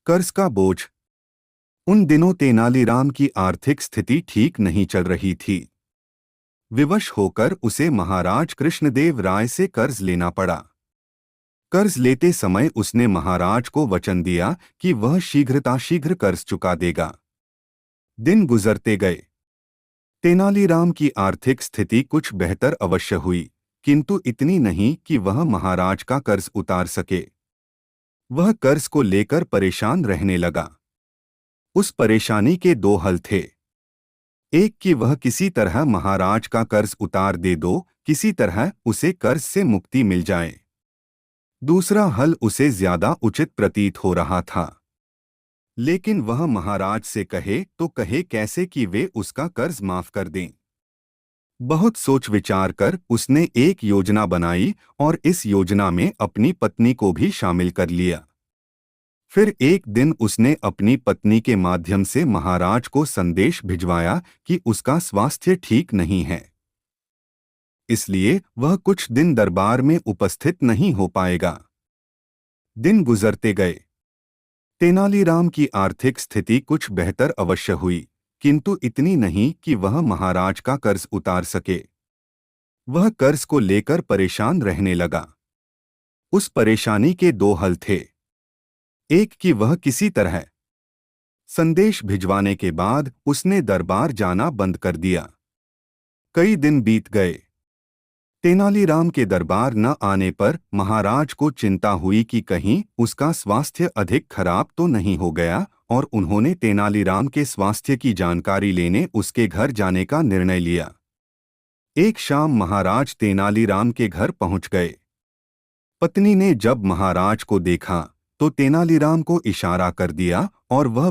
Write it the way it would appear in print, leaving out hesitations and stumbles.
कर्ज का बोझ। उन दिनों तेनालीराम की आर्थिक स्थिति ठीक नहीं चल रही थी। विवश होकर उसे महाराज कृष्णदेव राय से कर्ज लेना पड़ा। कर्ज लेते समय उसने महाराज को वचन दिया कि वह शीघ्रताशीघ्र कर्ज चुका देगा। दिन गुजरते गए। तेनालीराम की आर्थिक स्थिति कुछ बेहतर अवश्य हुई, किंतु इतनी नहीं कि वह महाराज का कर्ज उतार सके। वह कर्ज को लेकर परेशान रहने लगा। उस परेशानी के दो हल थे। एक कि वह किसी तरह महाराज का कर्ज उतार दे दो, किसी तरह उसे कर्ज से मुक्ति मिल जाए। दूसरा हल उसे ज्यादा उचित प्रतीत हो रहा था। लेकिन वह महाराज से कहे तो कहे कैसे कि वे उसका कर्ज माफ कर दें। बहुत सोच विचार कर उसने एक योजना बनाई और इस योजना में अपनी पत्नी को भी शामिल कर लिया। फिर एक दिन उसने अपनी पत्नी के माध्यम से महाराज को संदेश भिजवाया कि उसका स्वास्थ्य ठीक नहीं है, इसलिए वह कुछ दिन दरबार में उपस्थित नहीं हो पाएगा। दिन गुजरते गए। तेनालीराम की आर्थिक स्थिति कुछ बेहतर अवश्य हुई, किंतु इतनी नहीं कि वह महाराज का कर्ज उतार सके। वह कर्ज को लेकर परेशान रहने लगा। उस परेशानी के दो हल थे। एक कि वह किसी तरह संदेश भिजवाने के बाद उसने दरबार जाना बंद कर दिया। कई दिन बीत गए। तेनालीराम के दरबार न आने पर महाराज को चिंता हुई कि कहीं उसका स्वास्थ्य अधिक खराब तो नहीं हो गया, और उन्होंने तेनालीराम के स्वास्थ्य की जानकारी लेने उसके घर जाने का निर्णय लिया। एक शाम महाराज तेनालीराम के घर पहुंच गए। पत्नी ने जब महाराज को देखा तो तेनालीराम को इशारा कर दिया और वह